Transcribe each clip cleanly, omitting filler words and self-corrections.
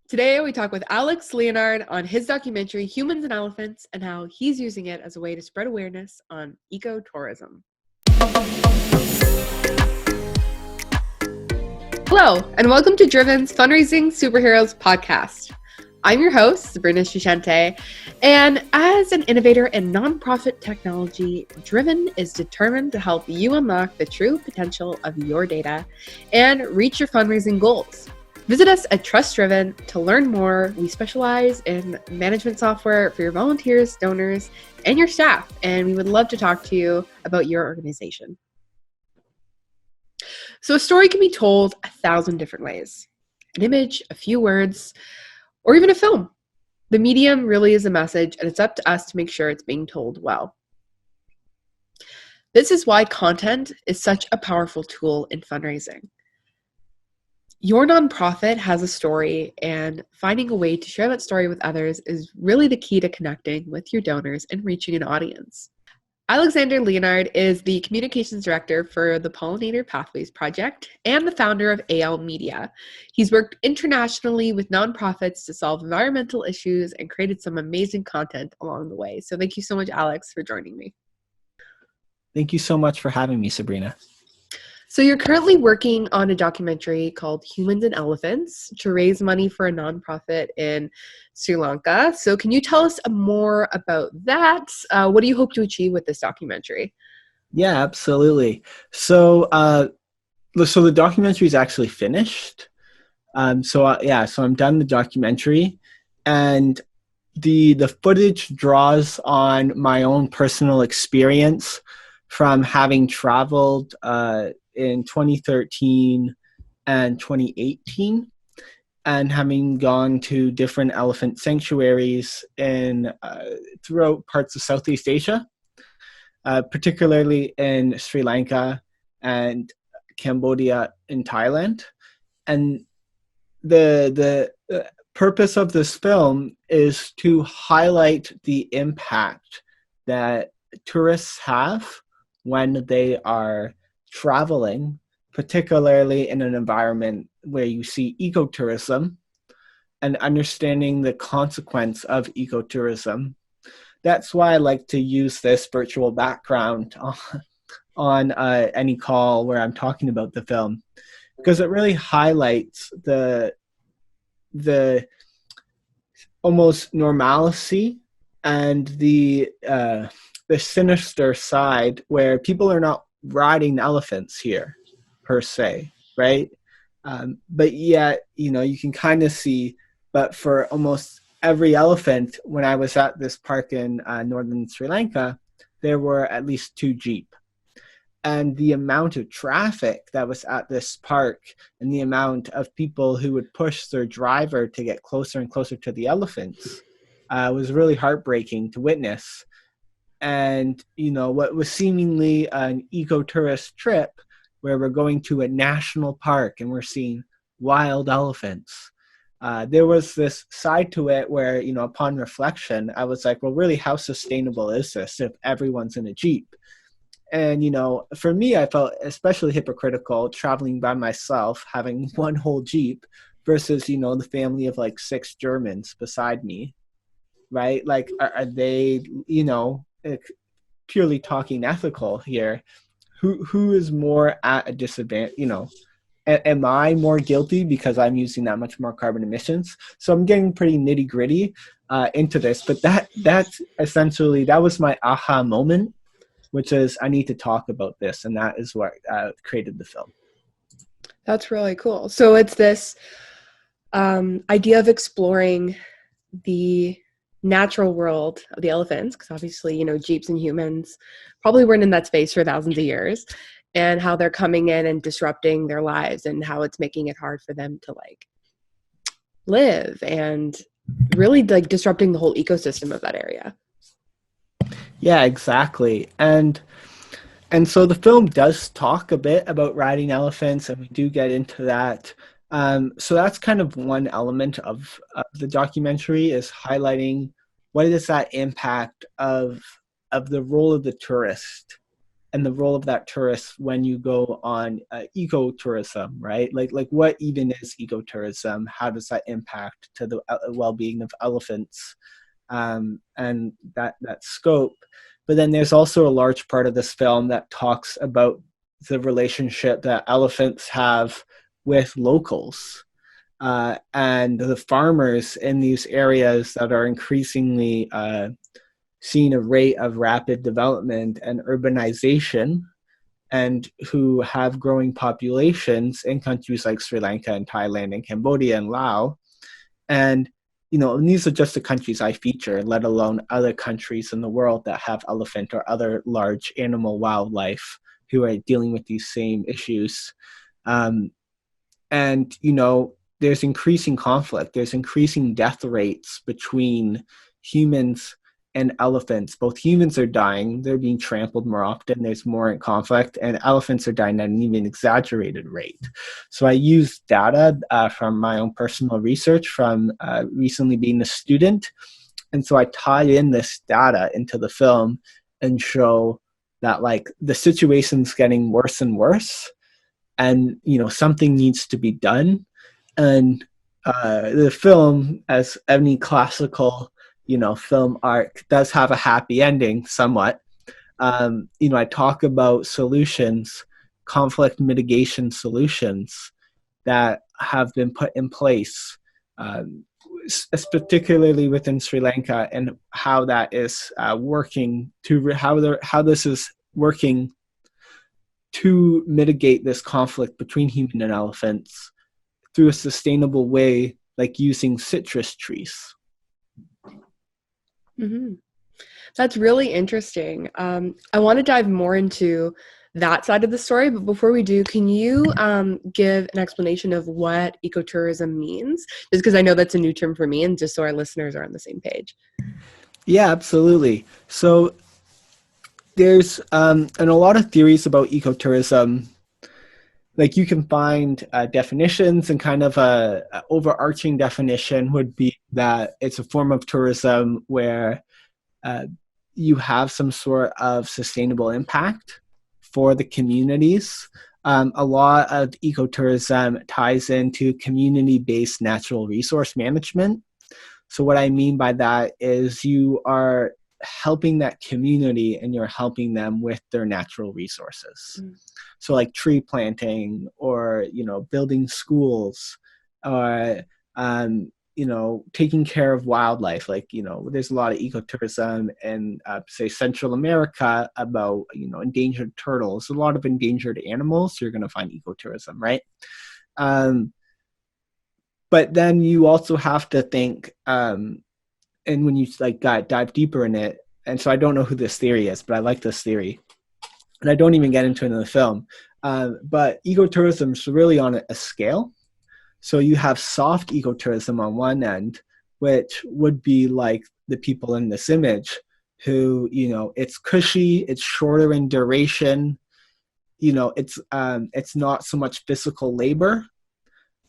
Today, we talk with Leonard on his documentary, Humans and Elephants, and how he's using it as a way to spread awareness on ecotourism. Hello, and welcome to Driven's Fundraising Superheroes podcast. I'm your host, Sabrina Shushante, and as an innovator in nonprofit technology, Driven is determined to help you unlock the true potential of your data and reach your fundraising goals. Visit us at Trust Driven to learn more. We specialize in management software for your volunteers, donors, and your staff, and we would love to talk to you about your organization. So a story can be told 1,000 different ways. An image, a few words, or even a film. The medium really is a message, and it's up to us to make sure it's being told well. This is why content is such a powerful tool in fundraising. Your nonprofit has a story, and finding a way to share that story with others is really the key to connecting with your donors and reaching an audience. Leonard is the communications director for the Pollinator Pathways Project and the founder of AL Media. He's worked internationally with nonprofits to solve environmental issues and created some amazing content along the way. So thank you so much, Alex, for joining me. Thank you so much for having me, Sabrina. So you're currently working on a documentary called Humans and Elephants to raise money for a nonprofit in Sri Lanka. So can you tell us more about that? What do you hope to achieve with this documentary? Yeah, absolutely. So the documentary is actually finished. So I'm done the documentary, and the footage draws on my own personal experience from having traveled in 2013 and 2018, and having gone to different elephant sanctuaries in throughout parts of Southeast Asia, particularly in Sri Lanka and Cambodia and Thailand. And the purpose of this film is to highlight the impact that tourists have when they are traveling, particularly in an environment where you see ecotourism, and understanding the consequence of ecotourism. That's why I like to use this virtual background on any call where I'm talking about the film, because it really highlights the almost normalcy and the sinister side where people are not riding elephants here per se, right? But yet, you can kind of see, but for almost every elephant, when I was at this park in northern Sri Lanka, there were at least 2 Jeep. And the amount of traffic that was at this park and the amount of people who would push their driver to get closer and closer to the elephants was really heartbreaking to witness. And, what was seemingly an ecotourist trip where we're going to a national park and we're seeing wild elephants. There was this side to it where, upon reflection, I was like, well, really, how sustainable is this if everyone's in a Jeep? And, for me, I felt especially hypocritical traveling by myself, having one whole Jeep versus, the family of like 6 Germans beside me, right? Like, are they, purely talking ethical here, who is more at a disadvantage? Am I more guilty because I'm using that much more carbon emissions? So I'm getting pretty nitty gritty into this, but that's essentially, that was my aha moment, which is I need to talk about this, and that is what created the film. That's really cool. So it's this idea of exploring the natural world of the elephants, because obviously, Jeeps and humans probably weren't in that space for thousands of years, and how they're coming in and disrupting their lives and how it's making it hard for them to live, and really disrupting the whole ecosystem of that area. Yeah, exactly. And so the film does talk a bit about riding elephants, and we do get into that. So that's kind of one element of the documentary, is highlighting what is that impact of the role of the tourist and the role of that tourist when you go on ecotourism, right? Like what even is ecotourism? How does that impact to the well-being of elephants, and that scope? But then there's also a large part of this film that talks about the relationship that elephants have with locals, and the farmers in these areas that are increasingly seeing a rate of rapid development and urbanization, and who have growing populations in countries like Sri Lanka and Thailand and Cambodia and Laos. And and these are just the countries I feature, let alone other countries in the world that have elephant or other large animal wildlife who are dealing with these same issues. And there's increasing conflict, there's increasing death rates between humans and elephants. Both humans are dying, they're being trampled more often, there's more in conflict, and elephants are dying at an even exaggerated rate. So I use data from my own personal research from recently being a student, and so I tie in this data into the film and show that like the situation's getting worse and worse, and something needs to be done. And the film, as any classical film arc, does have a happy ending somewhat. I talk about solutions, conflict mitigation solutions that have been put in place, particularly within Sri Lanka, and how that is working to how this is working to mitigate this conflict between human and elephants through a sustainable way, like using citrus trees. Mm-hmm. That's really interesting. I want to dive more into that side of the story, but before we do, can you give an explanation of what ecotourism means? Just because I know that's a new term for me, and just so our listeners are on the same page. Yeah, absolutely. So there's and a lot of theories about ecotourism. Like you can find definitions, and kind of a overarching definition would be that it's a form of tourism where you have some sort of sustainable impact for the communities. A lot of ecotourism ties into community-based natural resource management. So what I mean by that is you are helping that community and you're helping them with their natural resources. So like tree planting, or building schools, or taking care of wildlife. Like there's a lot of ecotourism in say Central America about endangered turtles. A lot of endangered animals, so you're going to find ecotourism, right? But then you also have to think, and when you dive deeper in it, and so I don't know who this theory is, but I like this theory, and I don't even get into it in the film. But ecotourism is really on a scale. So you have soft ecotourism on one end, which would be like the people in this image who, it's cushy, it's shorter in duration, it's not so much physical labor.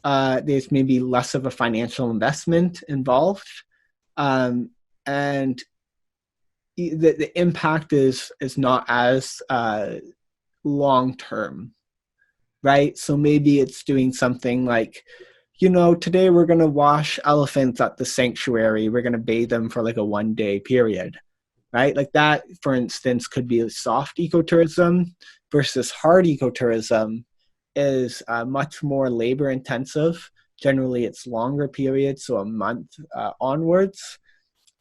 There's maybe less of a financial investment involved. And the impact is not as long-term, right? So maybe it's doing something like, today we're going to wash elephants at the sanctuary. We're going to bathe them for like a 1-day period, right? Like that, for instance, could be soft ecotourism, versus hard ecotourism is much more labor intensive. Generally, it's longer periods, so a month onwards.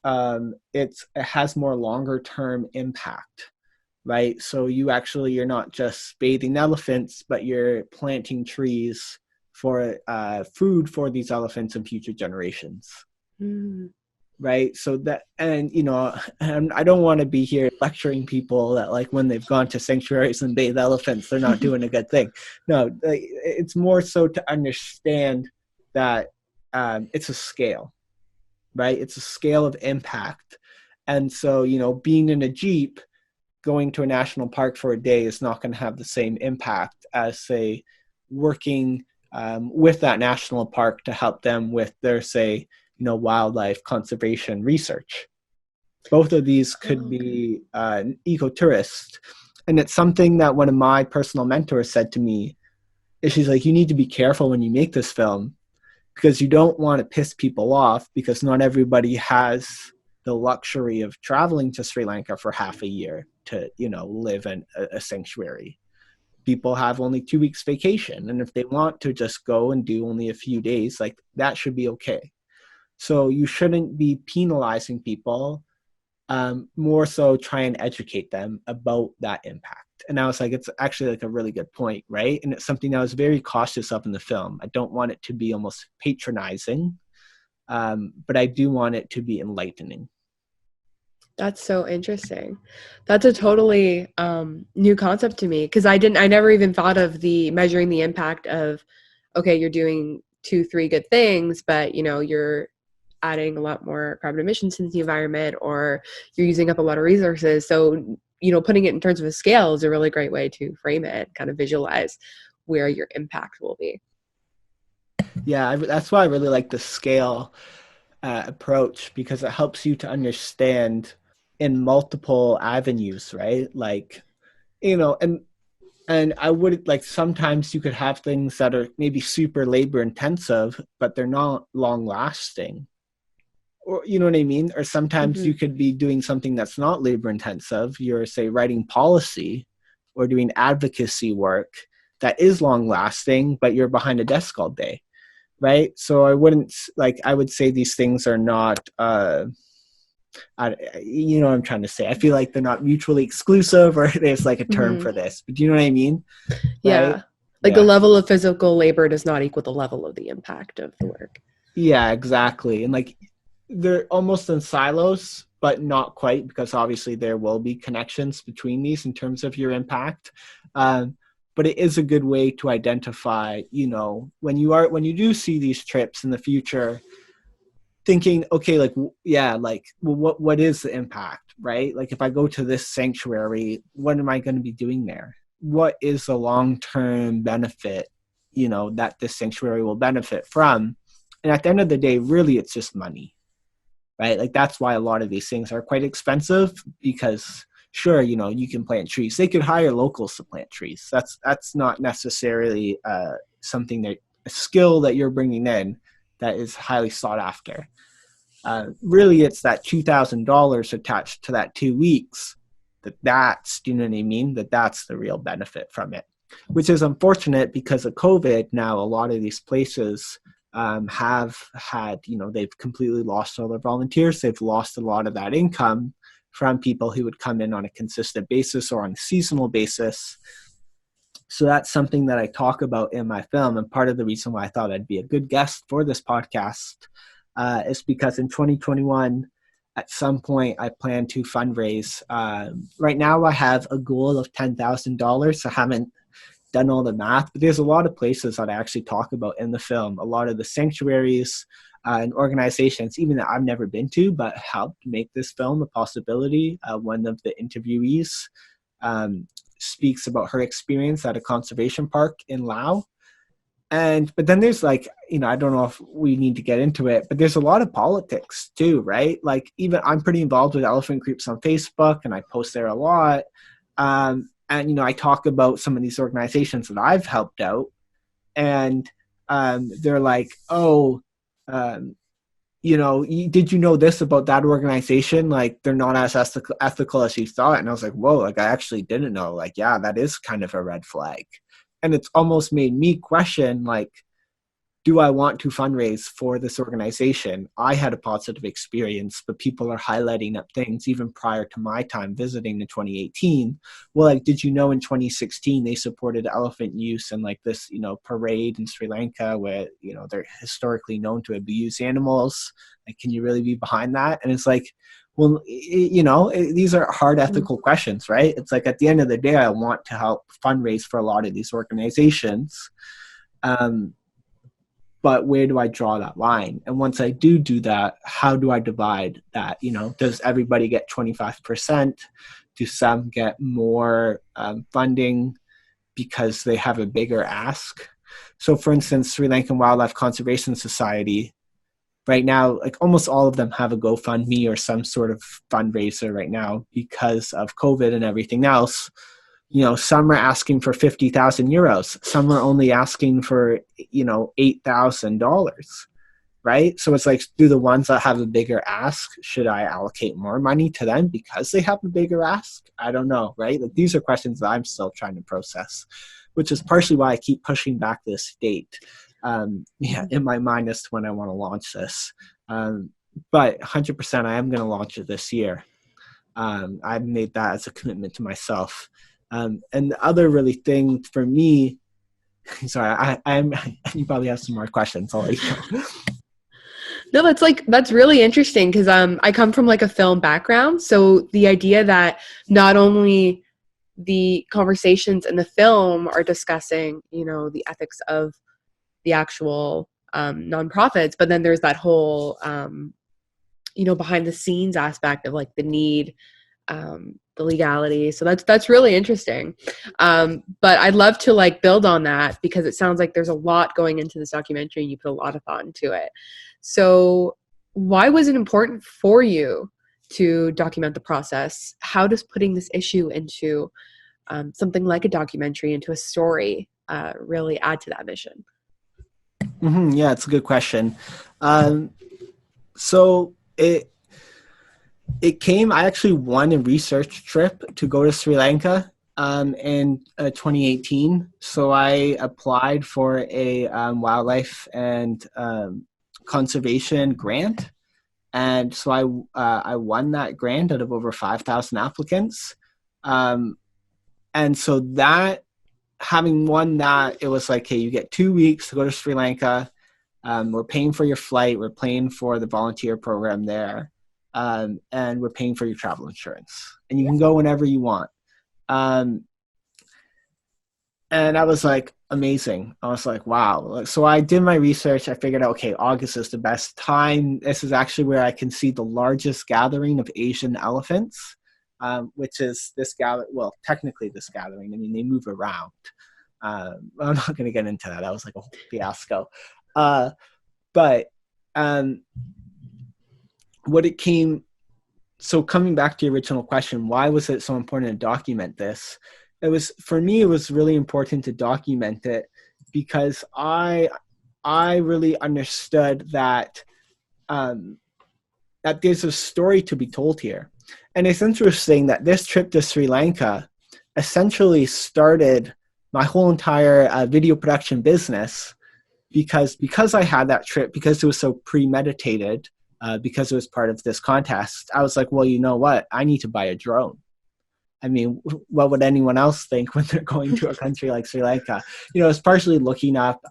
It has more longer term impact, right? So you're not just bathing elephants, but you're planting trees for food for these elephants and future generations. Right? So that, and I don't want to be here lecturing people that like when they've gone to sanctuaries and bathed elephants, they're not doing a good thing. No, it's more so to understand that it's a scale, right? It's a scale of impact. And so, being in a Jeep, going to a national park for a day is not going to have the same impact as, say, working with that national park to help them with their, say, wildlife conservation research. Both of these could be ecotourists. And it's something that one of my personal mentors said to me, is she's like, you need to be careful when you make this film, because you don't want to piss people off, because not everybody has the luxury of traveling to Sri Lanka for half a year to, live in a sanctuary. People have only 2 weeks vacation. And if they want to just go and do only a few days, like that should be okay. So you shouldn't be penalizing people, more so try and educate them about that impact. And I was like, it's actually like a really good point, right? And it's something I was very cautious of in the film. I don't want it to be almost patronizing, but I do want it to be enlightening. That's so interesting. That's a totally new concept to me, because I never even thought of the measuring the impact of, okay, you're doing 2-3 good things, but you're adding a lot more carbon emissions into the environment, or you're using up a lot of resources. So, putting it in terms of a scale is a really great way to frame it, kind of visualize where your impact will be. Yeah, that's why I really like the scale approach, because it helps you to understand in multiple avenues, right? Like, and I would like, sometimes you could have things that are maybe super labor intensive, but they're not long lasting. Or you know what I mean? Or sometimes you could be doing something that's not labor intensive. You're, say, writing policy or doing advocacy work that is long lasting, but you're behind a desk all day, right? So I would say these things are not, you know what I'm trying to say. I feel like they're not mutually exclusive, or there's like a term for this. But do you know what I mean? Yeah. Right? Like the level of physical labor does not equal the level of the impact of the work. Yeah, exactly. And like, they're almost in silos, but not quite, because obviously there will be connections between these in terms of your impact. But it is a good way to identify, when you do see these trips in the future, thinking, okay, like, yeah, like, well, what is the impact, right? Like, if I go to this sanctuary, what am I going to be doing there? What is the long-term benefit, that this sanctuary will benefit from? And at the end of the day, really, it's just money. Right? Like, that's why a lot of these things are quite expensive, because sure, you can plant trees. They could hire locals to plant trees. That's not necessarily something that a skill that you're bringing in that is highly sought after. Really, it's that $2,000 attached to that 2 weeks. That's, do you know what I mean? That's the real benefit from it, which is unfortunate because of COVID. Now, a lot of these places have had, they've completely lost all their volunteers. They've lost a lot of that income from people who would come in on a consistent basis or on a seasonal basis. So that's something that I talk about in my film. And part of the reason why I thought I'd be a good guest for this podcast is because in 2021, at some point, I plan to fundraise. Right now, I have a goal of $10,000. I haven't done all the math, but there's a lot of places that I actually talk about in the film. A lot of the sanctuaries and organizations, even that I've never been to, but helped make this film a possibility. One of the interviewees speaks about her experience at a conservation park in Laos. But then there's like, I don't know if we need to get into it, but there's a lot of politics too, right? Like, even I'm pretty involved with elephant groups on Facebook, and I post there a lot. And, I talk about some of these organizations that I've helped out, and they're like, oh, did you know this about that organization? Like, they're not as ethical as you thought. And I was like, whoa, like, I actually didn't know. Like, yeah, that is kind of a red flag. And it's almost made me question, like, do I want to fundraise for this organization? I had a positive experience, but people are highlighting up things even prior to my time visiting in 2018. Well, like, did you know in 2016 they supported elephant use and like this, parade in Sri Lanka where, they're historically known to abuse animals? Like, can you really be behind that? And it's like, well, these are hard ethical questions, right? It's like, at the end of the day, I want to help fundraise for a lot of these organizations. But where do I draw that line? And once I do that, how do I divide that? Does everybody get 25%? Do some get more funding because they have a bigger ask? So for instance, Sri Lankan Wildlife Conservation Society, right now, like, almost all of them have a GoFundMe or some sort of fundraiser right now because of COVID and everything else. some are asking for 50,000 euros. Some are only asking for, $8,000. Right? So it's like, do the ones that have a bigger ask, should I allocate more money to them because they have a bigger ask? I don't know, right? Like, these are questions that I'm still trying to process, which is partially why I keep pushing back this date. In my mind as to when I want to launch this. But 100% I am going to launch it this year. I've made that as a commitment to myself. And the other really thing for me, sorry, you probably have some more questions. I'll let you go. No, that's really interesting because I come from like a film background. So the idea that not only the conversations in the film are discussing, the ethics of the actual nonprofits, but then there's that whole, behind the scenes aspect of like the need, the legality. So that's really interesting. But I'd love to like build on that because it sounds like there's a lot going into this documentary and you put a lot of thought into it. So why was it important for you to document the process? How does putting this issue into something like a documentary, into a story, really add to that mission? Yeah, it's a good question. So it came, I actually won a research trip to go to Sri Lanka in 2018. So I applied for a wildlife and conservation grant. And so I won that grant out of over 5,000 applicants. And so having won that, it was like, hey, you get 2 weeks to go to Sri Lanka. We're paying for your flight. We're paying for the volunteer program there. And we're paying for your travel insurance. And you can go whenever you want. And I was like, amazing. I was like, wow. So I did my research. I figured out, okay, August is the best time. This is actually where I can see the largest gathering of Asian elephants, which is this gathering. Well, technically this gathering. I mean, they move around. I'm not going to get into that. That was like a whole fiasco. But what it came, so coming back to your original question, why was it so important to document this? For me, it was really important to document it because I really understood that that there's a story to be told here. And it's interesting that this trip to Sri Lanka essentially started my whole entire video production business because I had that trip, because it was so premeditated, because it was part of this contest. I was like, well, you know what? I need to buy a drone. I mean, what would anyone else think when they're going to a country like Sri Lanka? It's partially looking up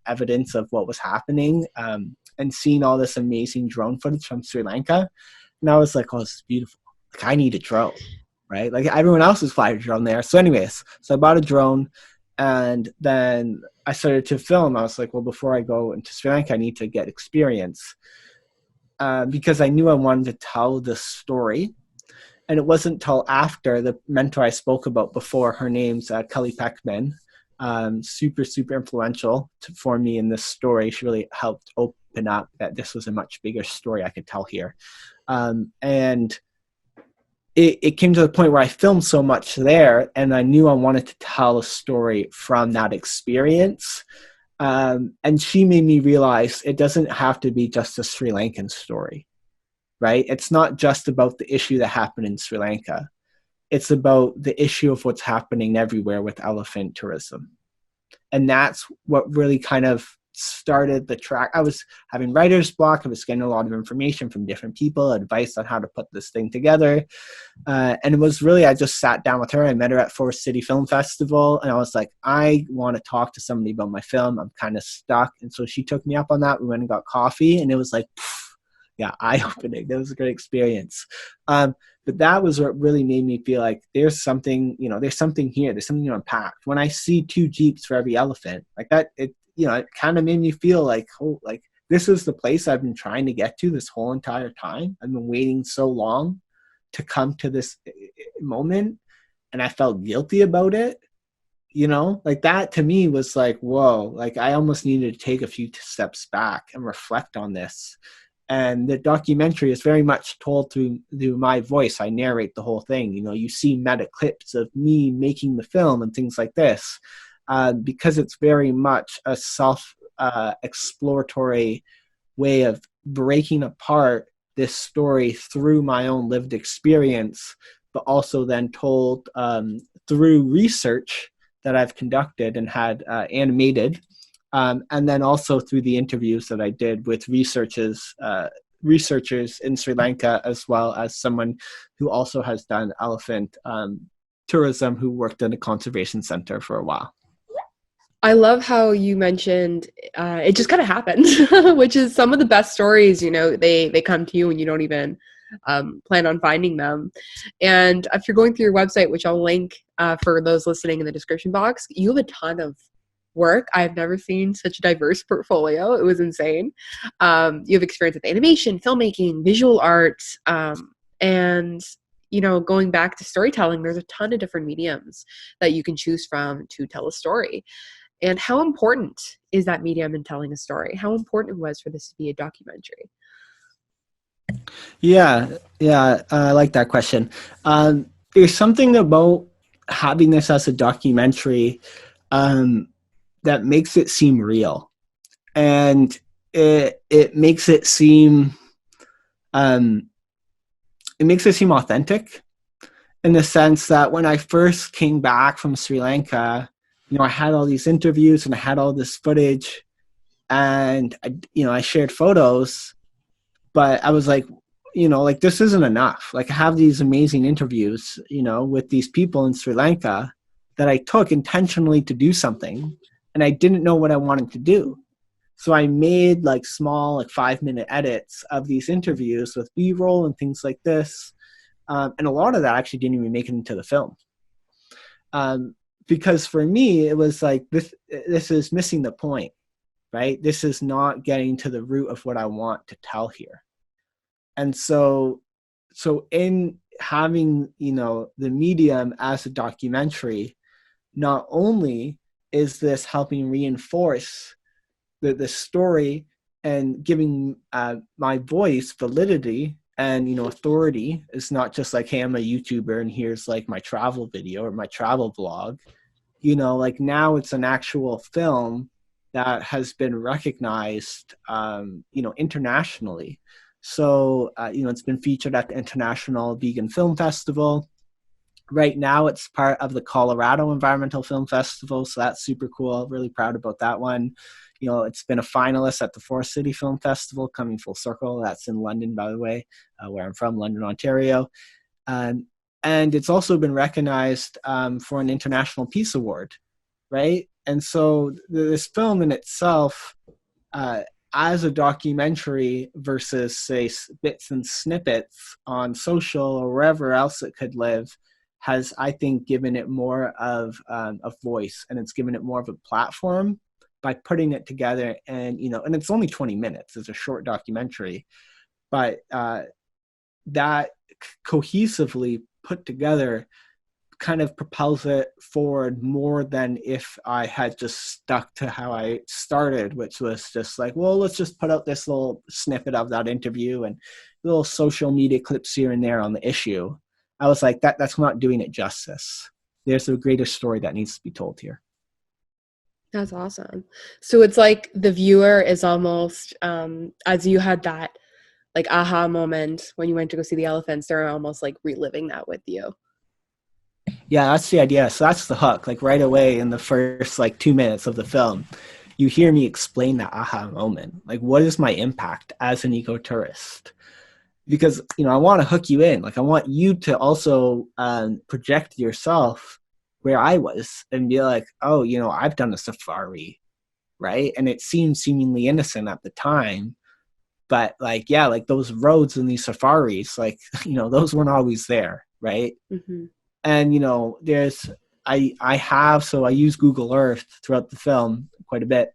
evidence of what was happening and seeing all this amazing drone footage from Sri Lanka. And I was like, oh, this is beautiful. Like, I need a drone, right? Like, everyone else is flying a drone there. So anyways, so I bought a drone and then I started to film. I was like, well, before I go into Sri Lanka, I need to get experience because I knew I wanted to tell the story. And it wasn't until after the mentor I spoke about before, her name's Kelly Peckman, super, super influential for me in this story. She really helped open up that this was a much bigger story I could tell here. And it came to the point where I filmed so much there, and I knew I wanted to tell a story from that experience. And she made me realize it doesn't have to be just a Sri Lankan story. Right? It's not just about the issue that happened in Sri Lanka. It's about the issue of what's happening everywhere with elephant tourism. And that's what really kind of started the track. I was having writer's block. I was getting a lot of information from different people, advice on how to put this thing together. And it was really, I just sat down with her. I met her at Forest City Film Festival. And I was like, I want to talk to somebody about my film. I'm kind of stuck. And so she took me up on that. We went and got coffee. And it was like, yeah, eye-opening. That was a great experience. But that was what really made me feel like there's something, there's something here. There's something to unpack. When I see 2 Jeeps for every elephant, like that, it kind of made me feel like, oh, like this is the place I've been trying to get to this whole entire time. I've been waiting so long to come to this moment, and I felt guilty about it. Like that to me was like, whoa, like I almost needed to take a few steps back and reflect on this. And the documentary is very much told through my voice. I narrate the whole thing. You know, you see meta clips of me making the film and things like this, because it's very much a exploratory way of breaking apart this story through my own lived experience, but also then told through research that I've conducted and had animated. And then also through the interviews that I did with researchers in Sri Lanka, as well as someone who also has done elephant tourism, who worked in a conservation center for a while. I love how you mentioned it just kind of happened, which is some of the best stories, you know, they come to you and you don't even plan on finding them. And if you're going through your website, which I'll link for those listening in the description box, you have a ton of work. I've never seen such a diverse portfolio. It was insane. You have experience with animation, filmmaking, visual arts, and you know, going back to storytelling, there's a ton of different mediums that you can choose from to tell a story. And how important is that medium in telling a story? How important it was for this to be a documentary? Yeah, I like that question. There's something about having this as a documentary that makes it seem real, and it makes it seem authentic, in the sense that when I first came back from Sri Lanka, you know, I had all these interviews and I had all this footage, and I shared photos, but I was like, you know, like, this isn't enough. Like, I have these amazing interviews, you know, with these people in Sri Lanka that I took intentionally to do something, and I didn't know what I wanted to do. So I made like small, like 5-minute edits of these interviews with B-roll and things like this. And a lot of that actually didn't even make it into the film. Because for me, it was like, this is missing the point, right? This is not getting to the root of what I want to tell here. And so in having, you know, the medium as a documentary, not only is this helping reinforce the story and giving my voice validity and, you know, authority. It's not just like, hey, I'm a YouTuber and here's like my travel video or my travel vlog. You know, like, now it's an actual film that has been recognized, you know, internationally. So, you know, it's been featured at the International Vegan Film Festival. Right now, it's part of the Colorado Environmental Film Festival, so that's super cool. Really proud about that one. You know, it's been a finalist at the Forest City Film Festival, coming full circle. That's in London, by the way, where I'm from, London, Ontario. And it's also been recognized for an International Peace Award, right? And so this film in itself, as a documentary versus, say, bits and snippets on social or wherever else it could live, has, I think, given it more of a voice, and it's given it more of a platform by putting it together. And, you know, and it's only 20 minutes. It's a short documentary, but that cohesively put together kind of propels it forward more than if I had just stuck to how I started, which was just like, well, let's just put out this little snippet of that interview and little social media clips here and there on the issue. I was like, that's not doing it justice. There's a greater story that needs to be told here. That's awesome. So it's like the viewer is almost, as you had that like aha moment when you went to go see the elephants, they're almost like reliving that with you. Yeah, that's the idea. So that's the hook. Like, right away in the first like 2 minutes of the film, you hear me explain that aha moment. Like, what is my impact as an ecotourist? Because, you know, I want to hook you in. Like, I want you to also project yourself where I was and be like, oh, you know, I've done a safari, right? And it seemed seemingly innocent at the time, but like, yeah, like those roads in these safaris, like, you know, those weren't always there, right? Mm-hmm. And, you know, I use Google Earth throughout the film quite a bit.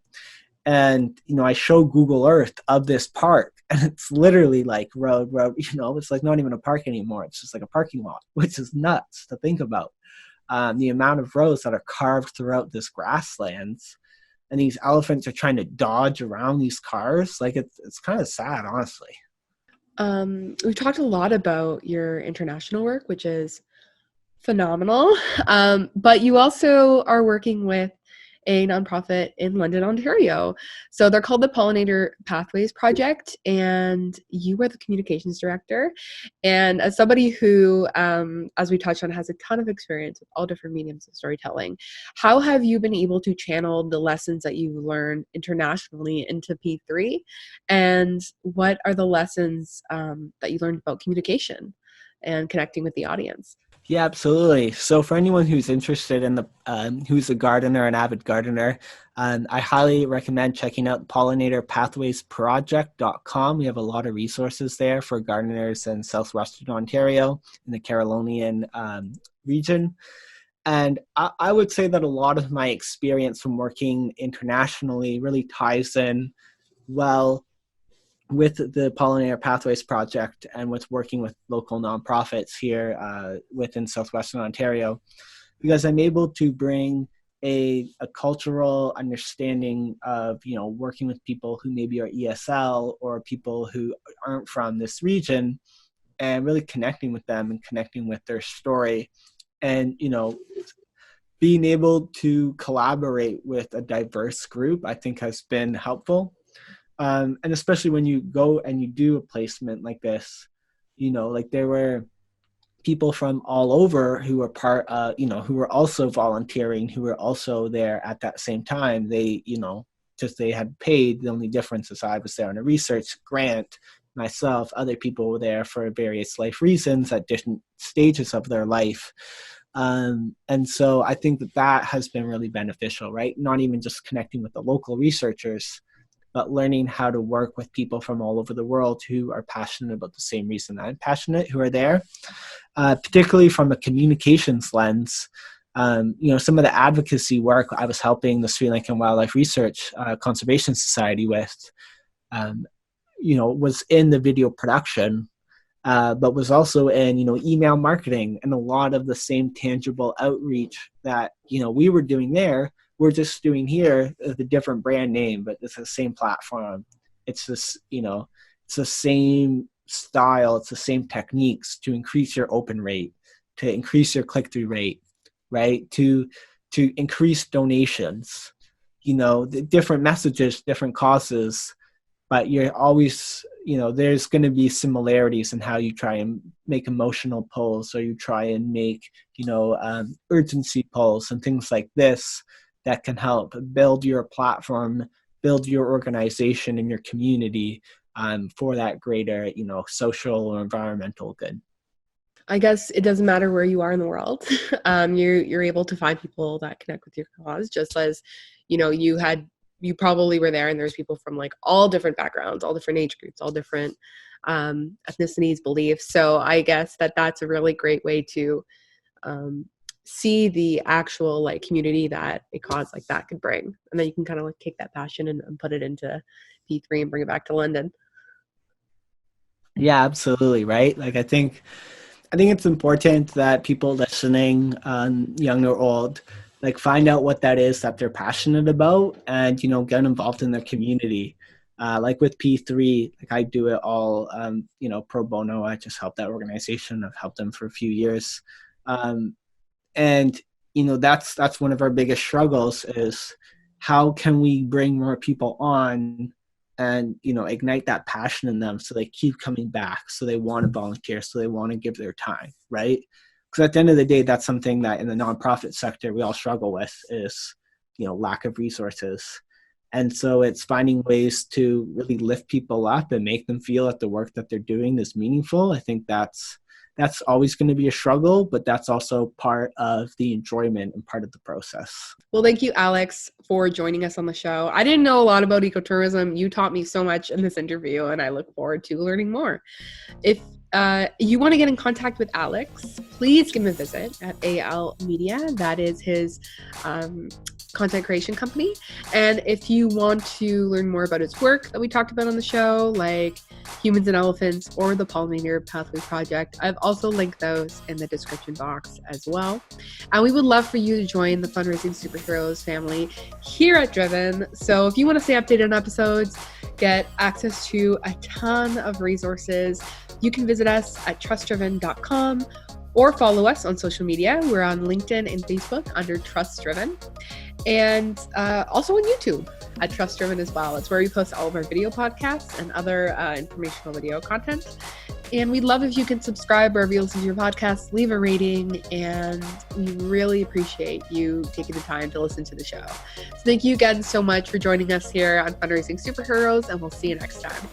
And, you know, I show Google Earth of this park, and it's literally like road, you know, it's like not even a park anymore. It's just like a parking lot, which is nuts to think about. The amount of roads that are carved throughout this grasslands, and these elephants are trying to dodge around these cars. Like, it's kind of sad, honestly. We've talked a lot about your international work, which is phenomenal. But you also are working with a nonprofit in London, Ontario. So they're called the Pollinator Pathways Project, and you were the communications director. And as somebody who, as we touched on, has a ton of experience with all different mediums of storytelling, how have you been able to channel the lessons that you've learned internationally into P3? And what are the lessons that you learned about communication and connecting with the audience? Yeah, absolutely. So for anyone who's interested in who's a gardener, an avid gardener, I highly recommend checking out pollinatorpathwaysproject.com. We have a lot of resources there for gardeners in southwestern Ontario in the Carolinian region. And I would say that a lot of my experience from working internationally really ties in well with the Pollinator Pathways Project and with working with local nonprofits here within southwestern Ontario, because I'm able to bring a cultural understanding of, working with people who maybe are ESL or people who aren't from this region, and really connecting with them and connecting with their story, and being able to collaborate with a diverse group, I think has been helpful. And especially when you go and you do a placement like this, like there were people from all over who were who were also volunteering, who were also there at that same time. They, just they had paid. The only difference is I was there on a research grant. Myself, other people were there for various life reasons at different stages of their life. And so I think that has been really beneficial, right? Not even just connecting with the local researchers, but learning how to work with people from all over the world who are passionate about the same reason I'm passionate, who are there, particularly from a communications lens. Some of the advocacy work I was helping the Sri Lankan Wildlife Research Conservation Society with, was in the video production, but was also in, email marketing and a lot of the same tangible outreach that, we were doing there. We're just doing here with a different brand name, but it's the same platform. It's this, it's the same style. It's the same techniques to increase your open rate, to increase your click-through rate, right? To increase donations, the different messages, different causes, but you're always, there's going to be similarities in how you try and make emotional polls, or you try and make, urgency polls and things like this that can help build your platform, build your organization and your community for that greater, social or environmental good. I guess it doesn't matter where you are in the world. You're able to find people that connect with your cause, just as, you probably were there and there's people from like all different backgrounds, all different age groups, all different ethnicities, beliefs. So I guess that's a really great way to see the actual like community that a cause like that could bring. And then you can kind of like take that passion and put it into P3 and bring it back to London. Yeah, absolutely. Right. Like, I think it's important that people listening, young or old, like find out what that is that they're passionate about, and get involved in their community. Like with P3, like I do it all, pro bono. I just help that organization. I've helped them for a few years, and that's one of our biggest struggles is how can we bring more people on and ignite that passion in them so they keep coming back, so they want to volunteer, so they want to give their time, right? Because at the end of the day, that's something that in the nonprofit sector we all struggle with is lack of resources. And so it's finding ways to really lift people up and make them feel that the work that they're doing is meaningful. I think that's always going to be a struggle, but that's also part of the enjoyment and part of the process. Well, thank you, Alex, for joining us on the show. I didn't know a lot about ecotourism. You taught me so much in this interview, and I look forward to learning more. If you want to get in contact with Alex, please give him a visit at AL Media. That is his content creation company. And if you want to learn more about his work that we talked about on the show, like Humans and Elephants or the Pollinator Pathway Project, I've also linked those in the description box as well. And we would love for you to join the Fundraising Superheroes family here at Driven. So if you want to stay updated on episodes, get access to a ton of resources, you can visit us at trustdriven.com or follow us on social media. We're on LinkedIn and Facebook under Trust Driven, and also on YouTube at Trust Driven as well. It's where we post all of our video podcasts and other informational video content. And we'd love if you can subscribe wherever you listen to your podcast, leave a rating, and we really appreciate you taking the time to listen to the show. So thank you again so much for joining us here on Fundraising Superheroes, and we'll see you next time.